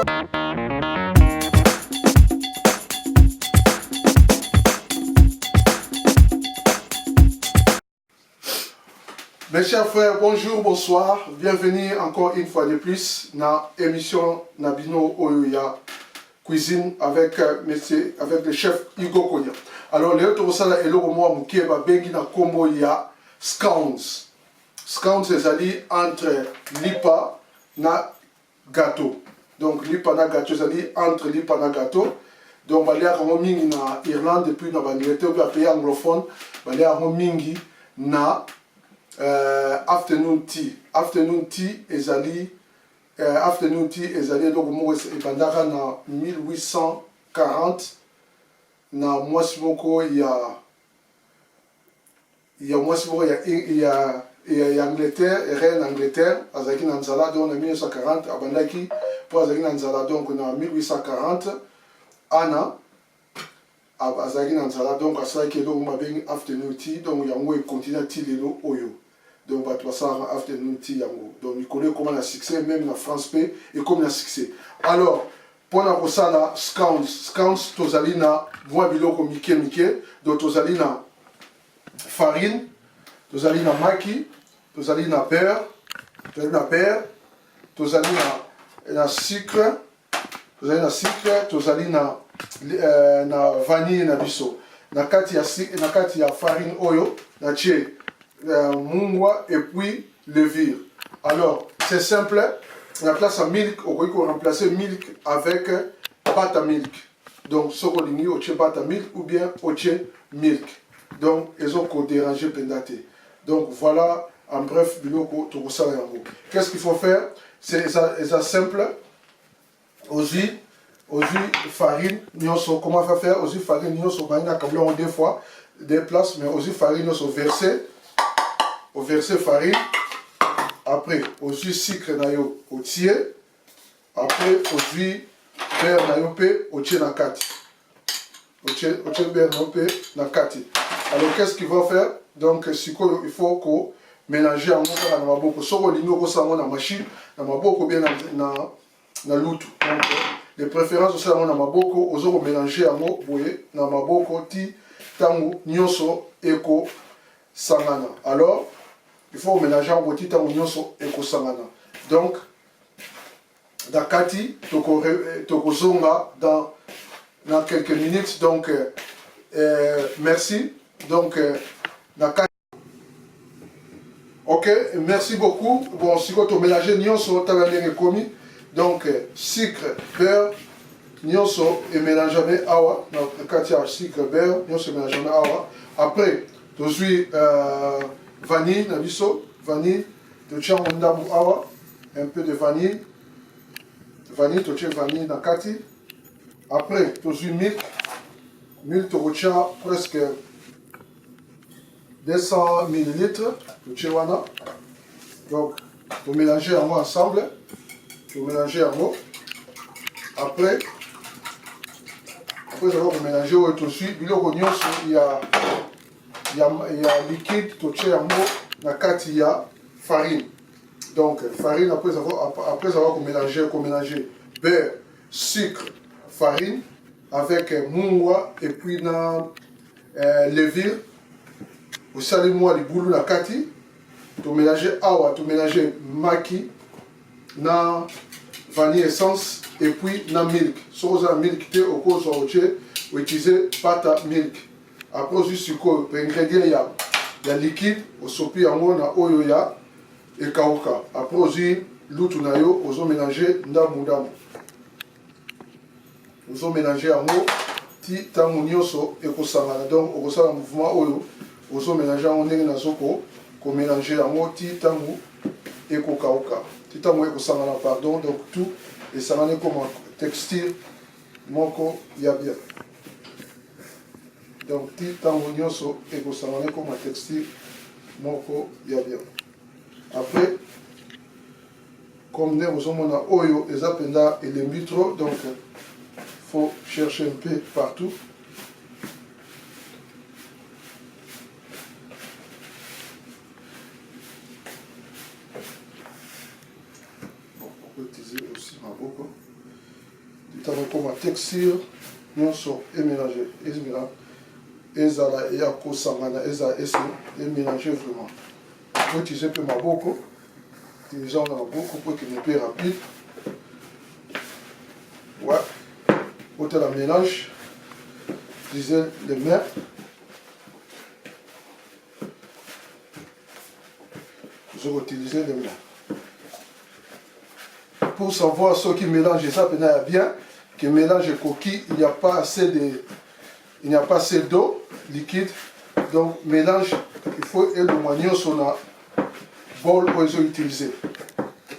Mes chers frères, bonjour, bonsoir. Bienvenue encore une fois de plus dans l'émission Nabino Oyoya Cuisine avec le chef Hugo Konya. Alors, le retour ça là, et le moi mukie ba bengi na combo ya scones. Scones c'est ali entre lipa na gâteau. Donc lipa na gâteau c'est ali entre lipa na gâteau. Donc balé a mingi na Irlande depuis na Angleterre ou pays anglophone, balé a mingi na afternoon tea. Afternoon tea ezali donc mo ebandaka na 1840 na mwasi moko ya Angleterre, reine Angleterre, azalaki na nzala donc na 1940 abandaki po azalaki na nzala donc na 1840 ana azalaki na nzala donc asalaki eloko babengi afternoon tea donc yango ekontinue ti lelo oyo. Donc, on va faire afternoon tea yango. Donc, il connaît comment la succès, même en France P, et comme la succès. Alors, pour la rosana, scones, tozalina, voix biloko mike. Donc, tozalina farine, tozalina maki, tozalina beurre, tozalina sucre, tozalina na vanille na biso. Na kati ya farine oyo, na tche. Mungwa et puis levure. Alors, c'est simple. La place à milk, on peut remplacer milk avec pâte à milk. Donc, ce qu'on dit, au pâte à milk ou bien au milk. Donc, ils ont dérangé pendate. Donc, voilà, en bref, biloko tout qu'est-ce qu'il faut faire? C'est ça simple. Aussi farine, comment faire? Aussi farine, nous sommes deux fois, des places, mais aussi farine, nous sommes versés. Au verser farine, après au jus sucre nayo au tiers, après au jus beurre nayo pe au tiers na kati. Au tiers beurre nayo pe na kati. Alors qu'est-ce qu'il va faire? Donc il faut qu'on mélange en montant dans ma boko. Soko lino ko sango na machine, na maboko bien na lutu. Donc les préférences aussi na maboko, ozo mélanger en mo boye na maboko ti tango nyonso eko sangana. Alors il faut mélanger en petit temps et kosangana. Donc, Dakati, tokozonga dans quelques minutes. Donc, merci. Donc, Dakati. Ok, merci beaucoup. Bon, si vous mélangez nyonso, tabalenge komi. Donc, sucre, beurre, nyonso et mélangeable awa. Donc, Dakati a sucre, beurre, nyonso mélangeable awa. Après, tu suis vanille, vanille, tu tiens un peu de vanille, tu tiens vanille dans kati. Après, tu as milk, tu tiens presque 200 ml, tu tiens wana. Donc, tu mélanger ensemble, Après, tu vas mélanger tu suis, il y a liquide, tu tiens na kati ya farine. Donc, farine, après avoir mélanger beurre, sucre, farine, avec mungwa et puis na levure. Vous savez, moi, les boulous na kati, tu mélanger awa, tu mélanger maki, na vanille essence et puis na milk. Si vous avez milk, vous utilisez pâte à milk. Après, juste quoi, l'ingrédient, il y a liquide, au sopi yango na oyo ya et kauka. Après, aussi, l'outou na yo, vous mélanger ndamu. Vous mélanger yango, ti tango nyonso et kosangana. Donc, au ça, mouvement oyo, vous mélanger yango ndenge na soko, ko mélanger yango ti tango et kokauka. Ti tango et kosangana, pardon. Donc, tout et ça va comme textile, moko ya bien. Donc, ti tango nyonso et kosangana comme textile, moko ya bien. Après, comme nous avons oyo et zapenda et les mitro, donc il faut chercher un peu partout. Bon, on peut utiliser aussi ma boko. ditanga koma texture nyonso emélange ezimela ezala ya kosangana ezala esi emélange vraiment utiliser mpe maboko utilisant na maboko po ekende mpe rapide ouais otala mélange utiliser les mains je vais utiliser les mains pour savoir ce qui mélange ça peut-être bien que mélange coquille il n'y a pas assez d'eau liquide donc mélange il faut et le manioc sur la bol où ils ont utilisé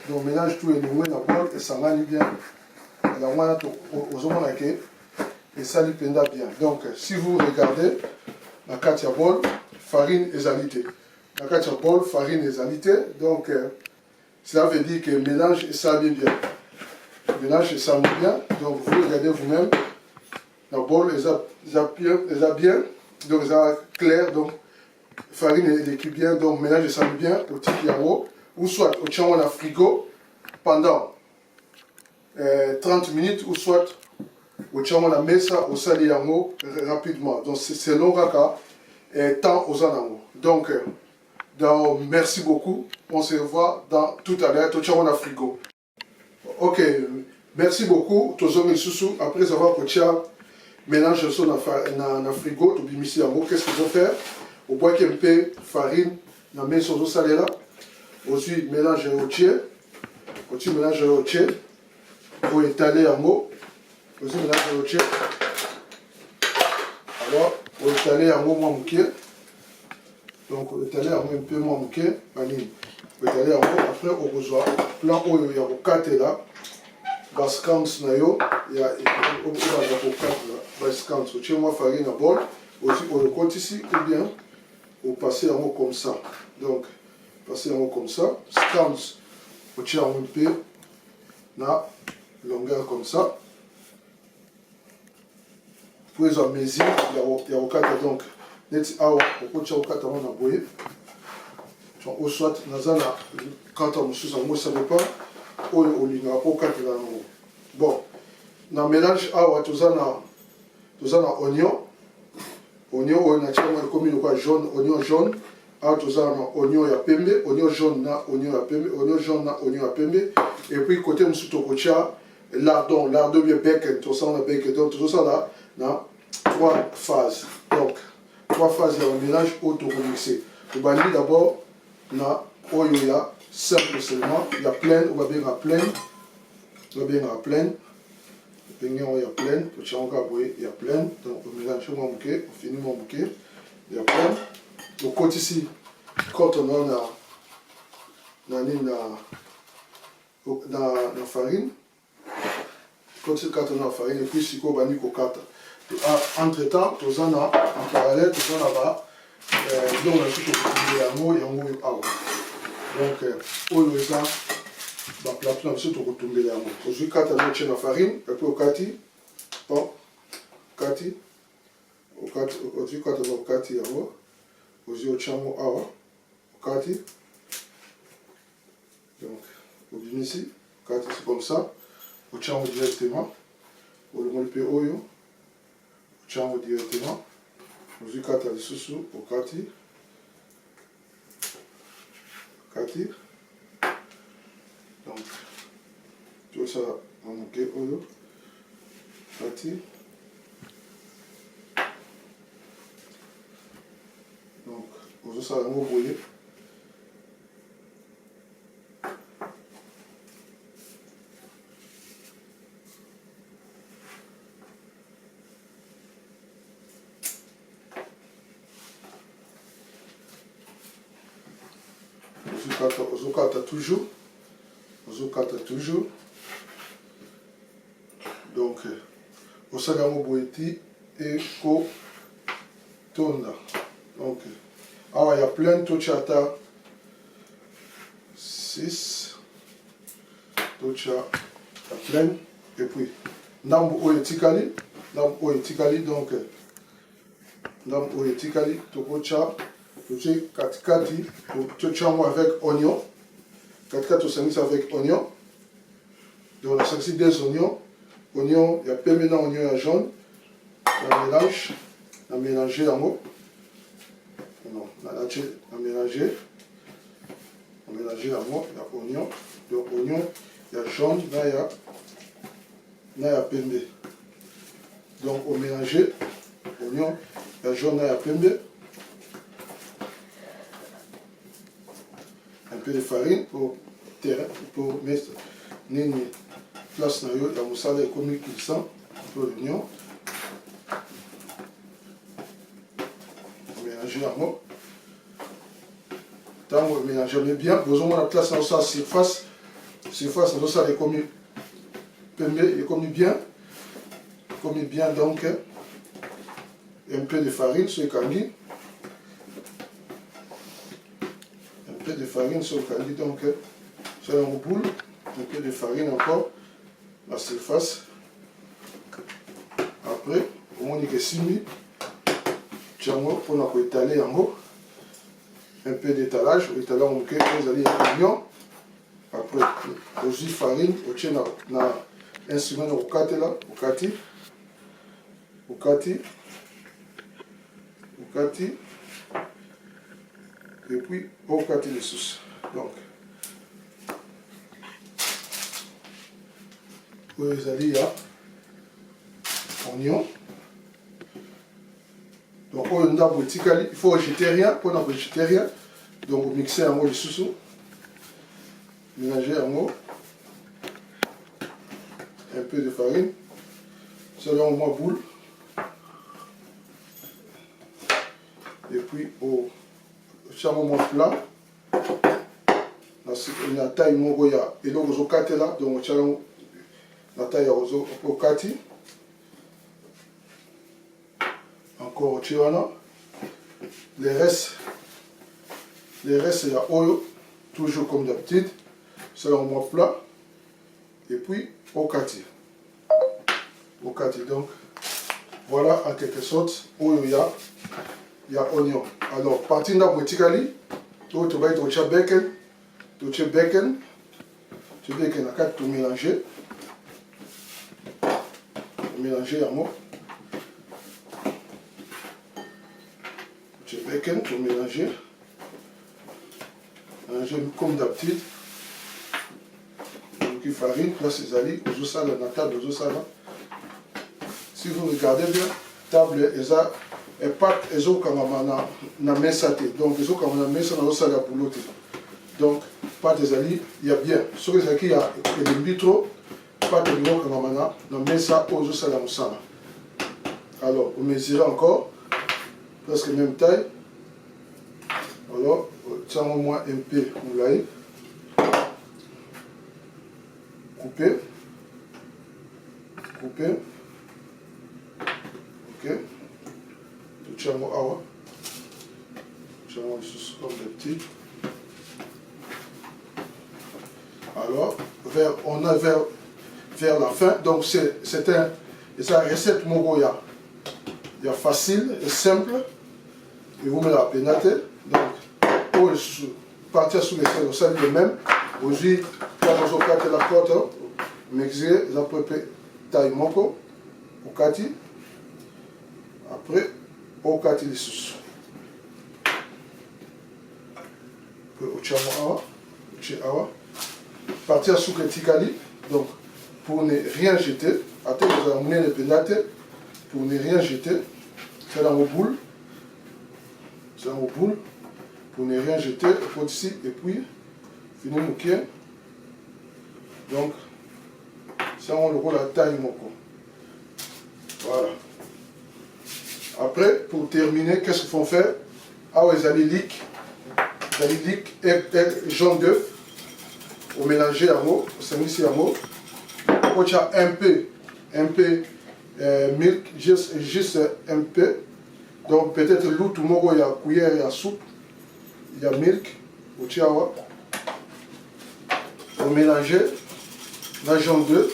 donc mélange tout et le moins dans bol et ça va bien la moine aux hommes et ça lui penda bien donc si vous regardez la carte bol farine et alité la carte bol farine et alité donc cela veut dire que mélange et ça bien mélange et ça bien donc vous regardez vous-même la bol est bien donc ça clair donc farine et l'équipe bien donc mélange et ça bien au type yango ou soit au tient dans frigo pendant 30 minutes ou soit au tient dans mesa au sali yango rapidement donc c'est long raka et temps aux anango donc merci beaucoup on se revoit dans tout à l'heure au tient dans frigo ok merci beaucoup tozongi susu après avoir coaché mélange ça dans le frigo tu bimisi yango qu'est-ce qu'il faut faire au bois un peu farine na mesa au sali là aussi mélange au tiers aussi mélange au tiers pour étaler yango aussi mélange au tiers alors pour étaler yango moins mouké donc étaler yango un peu moins mouké banini étaler yango après au besoin plan oyo ya kokate là bascans na yo ya au kokate là bascans au moi farine à bol aussi au côté ici ou bien au passer yango comme ça donc passer yango comme ça scans au tient un peu na longueur comme ça pour les mesure il y a au quatre donc net awa au côté au quatre on a boyé au soit nazana quand on sous un mot ça ne pas au linga au quatre là bon na mélange awa tozana oignon on a tiré comme une jaune oignon jaune awa tozana oignon ya pembe oignon jaune na oignon ya pembe oignon jaune na oignon ya pembe et puis côté musu tokotia lardon bien bacon tozana bacon donc tout ça là na 3 phases donc 3 phases de mélange auto-remixé tu vas d'abord na oyo ya simple seulement il y a plein on va bien à plein il y a plein tu encore il y a plein donc on mélange mon bouquet on finit mon bouquet il y a plein au côté ici quand on a la farine quand on a la farine et puis si on va ni coca entre temps tous en parallèle tous en là-bas donc on a tout le yango donc oyo ça ba plateau na biso tokotumbela yango ozwi kata na otie na farine epuis okati ozwi kata na okati yango ozwi otia yango awa okati donc obimisi okati c'est comme ça otia yango directement olongoli mpe oyo otia yango directement ozwi kata lisusu okati donc tout ça en moqué oyo kati donc ozosala yango boye ozokata toujours donc osala yango boye ti ekotonda donc awa ya plein totia ata 6 totia ya plein et puis ndambu oyo etikali donc ndambu oyo etikali tokotia totie katikati totia yango avec oignon katikati tosangisi avec oignon donc on a sangisi des oignons oignon, il y a pembe na oignon ya jaune, la mélange, la mélanger yango. Non, la mélanger. On mélanger yango, il y a oignon, donc oignon, il y a jaune, là il y a pembe. Donc on mélanger oignon, il y a jaune, là il y a pembe. Un peu de farine pour mettre une place dans la moussala et comme il sent pour l'oignon. Mélanger la mot. Tant que vous mélangez bien, vous avez la place dans sa surface. Surface dans ça est comme bien. Comme bien donc un peu de farine sur le candy. Un peu de farine sur le candy donc sur la boule. Un peu de farine encore. La surface. Après, au moins que 6 000. Pour étaler en haut. Un peu d'étalage. L'étalage, on peut aller à l'oignon. Après, aussi farine. On tient dans l'instrument au kati là. Au kati. Et puis, au kati les sauces. Donc, vous allez à oignon. Donc, il faut jeter rien, pour ne jeter rien. Donc, vous mixez en haut les sous-sous. Mélangez en haut. Un peu de farine. Selon au moins boule. Et puis, au moment plat. La taille mogoya. Et donc, vous avez là. Donc, la taille au kati. Encore au tirana. Les restes, il y a oyo, toujours comme d'habitude, c'est un moins plat, et puis au kati. Donc, voilà en quelque sorte, oyo il y a oignon. Alors, partir de la botikali, tu vas être au bacon, tu bacon à 4 tout mélanger. Mélanger à moi. Bacon pour mélanger. Mélanger comme d'habitude. Donc il farine, là c'est ali, aux salades, la table aux salades. Si vous regardez bien, table et pâte et zo comme na mesate. Donc les comme na mesa na osala boulotte. Donc pâte et ali, il y a bien. Ce que c'est qu'il y a des bitro, pâte et zo comme na mesa aux salades musala. Alors vous mesurez encore. Presque même taille. Alors, tiens au moins un peu moulay. Couper. Ok. Tout tiens au awa. Tiens au sous comme des petits. Alors, on a vers la fin. Donc, c'est une recette mogoya. Il y a facile et simple. Et vous mettez la pénate. Donc, pour partir sur les selles, vous savez le même. Aujourd'hui, quand vous avez la côte, mixez, vous avez taille moko, au kati. Après, au kati les sous. Au tchama, partir sur le tikali. Donc, pour ne rien jeter, après vous avez amené les pénates. Pour ne rien jeter, c'est dans vos boules. Pour ne rien jeter, il ici et puis finir le pied. Donc, ça on le rôle la taille moko. Voilà. Après, pour terminer, qu'est-ce qu'il faut faire? Ah ouais, les alilik et jaune d'œuf. On mélange à mot, c'est mis ici à mot. On a un peu milk, juste un peu. Donc peut-être l'autre mogo, il y a cuillère, il y a soupe, il y a milk, au tiawa. On mélange la jaune d'œuf.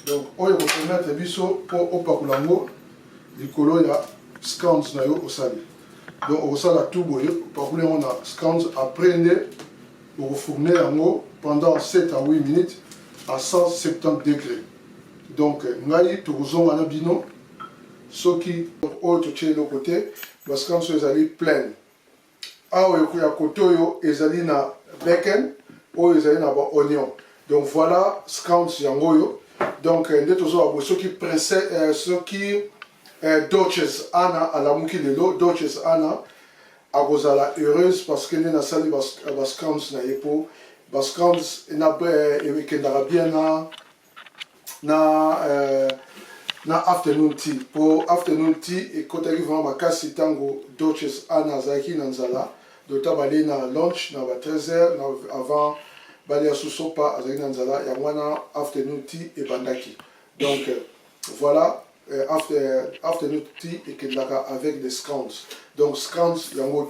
Donc on peut mettre le biseau pour au pakulango. Du colo, il y a scones au sali. Donc au sali tout boyo, pakulé on a scones après on fourner pendant 7 à 8 minutes. à 170 degrés. Donc, ngai tokozonga na bino soki oyo totie le côté bascams ezali pleine. Awa ya côté oyo ezali na bacon oyo ezali na ba oignon. Donc voilà scams yango yo. Donc nde tozoba soki princesse soki Duchess Anna alamuki lelo Duchess Anna akozala heureuse parce que nde nasali bascams na ye po bascams ekendaka bien na afternoon tea. Pour afternoon tea ekotaki vraiment makasi ntango Duchess Anna azalaki na nzala dota bale na lunch na ba 13h avant bale ya susopa azalaki na nzala ya wana afternoon tea ebandaki. Donc voilà afternoon tea ekendaka avec des scones. Donc scones yango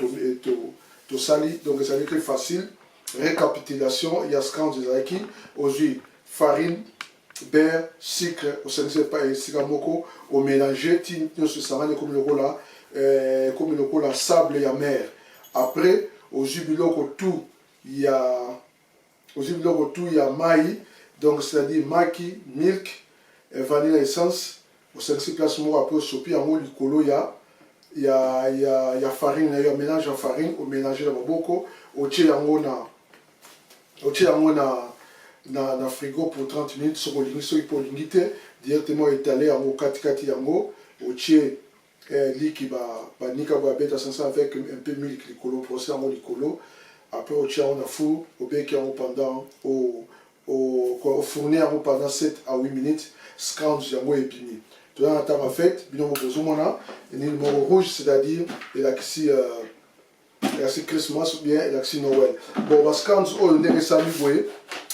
to sali donc ezali très facile. Récapitulation, il y a scones ezalaki aujourd'hui farine, beurre, sucre, au sensei pas et sigamoko, au mélanger, nous se savons comme le cola sable et mer. Après, au jubiloko tout, il y a maï, donc c'est-à-dire maki, milk, vanille essence, au sensei place moi après au sopi, en haut du colo il y a farine, il y a un mélange à farine, au mélanger la boko, au tché na frigo pour 30 minutes sur olingi te directement étalé en kati yango otie liki banika babeta sansa avec un peu milk likolo procès yango likolo après otie yango na four obeki yango pendant au fourner yango pendant 7 à 8 minutes scones yango ebimi toza na tama fête bino bozomona ni numéro rouge c'est-à-dire elakisi Christmas ou bien elakisi Noël. Bon, bascans oyo ndenge sali boye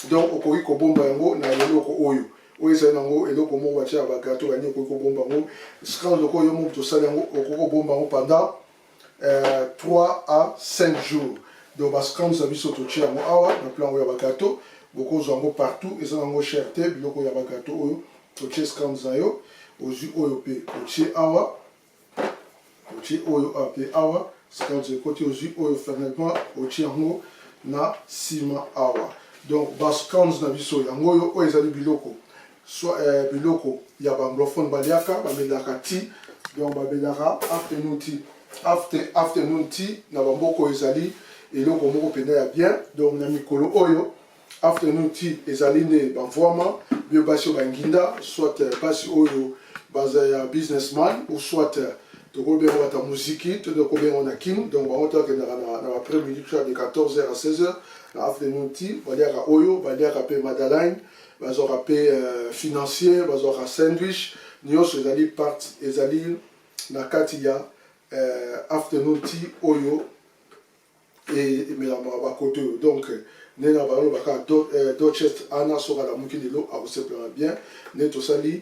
donc okoki kobomba yango na eloko oyo oyo ezali nango eloko moko batia ya bagato bani okoki kobomba yango scans loko yo moko tosali yango okoki kobomba yango pendant 3 à 5 jours. Donc bascans na biso totia yango awa na plan oyo ya bagato bokozwa yango partout eza nango cher te biloko ya bagato oyo totie scans na yo ozwi oyo mpe otie awa otie oyo mpe awa scans ekoti ozwi oyo finalement otie yango na sima awa. Donc bascans na biso yango oyo ezali biloko soit biloko ya banglophone baliaka bamelaka tea donc babelaka afternoon tea afternoon tea na bamboko ezali eloko moko pena ya bien. Donc na mikolo oyo afternoon tea ezali nde bavwama bio basi oyo banginda soit basi oyo baza ya businessman ou soit tokobenga bata muziki tokobenga na kim. Donc bango tokendaka na après-midi de 14h à 16h na afternoon tea baliaka oyo baliaka mpe madeleine bazwaka mpe financier bazwaka sandwich nyonso ezali part ezali na kati ya afternoon tea oyo emelamaka bakote oyo. Donc ndenge na bango baka Duchess Anna soka alamuki lelo akosepelaka bien nde tosali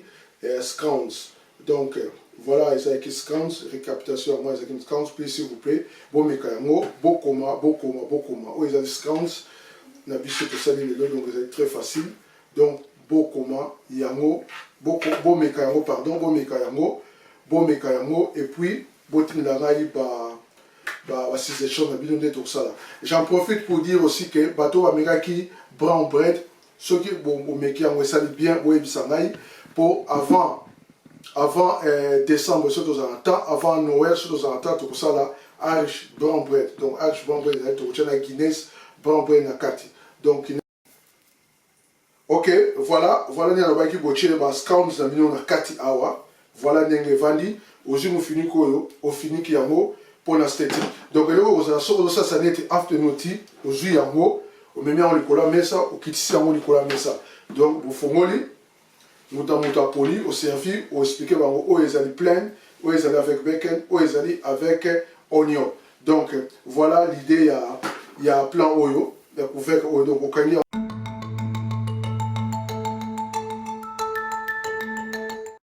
scones. Donc voilà ezalaki scones récapitulation yango ezalaki scones puis s'il vous plaît bomeka yango bokoma oyo ezali scones na biso tosali lelo donc ezali très facile. Donc bokoma yango bomeka yango pardon bomeka yango et puis botinela ngai basuggestion na bino nde tokosala. J'en profite pour dire aussi que bato bamekaki brown bread soki bomeki yango esali bien boyebisa ngai po avant décembre soki tozala na temps avant Noël soki tozala na temps tokosala Irish brown bread. Donc Irish brown bread ezali tokotia na Guinness brown bread na kati. Donc ok voilà ndenge nalobaki botie bascones na bino na kati awa voilà ndenge evandi ozwi mofiniki oyo ofiniki yango mpona steti. Donc eloko kozala soki ozosasa neti afternoon tea ozwi yango omemi yango likolo ya mesa okitisi yango likolo ya mesa. Donc bofongoli moto apoli oservi oexplike bango oyo ezali pleine oyo ezali avec bacon oyo ezali avec oignon. Donc voilà l'idée ya plan oyo ya couvercle oyo donc okangi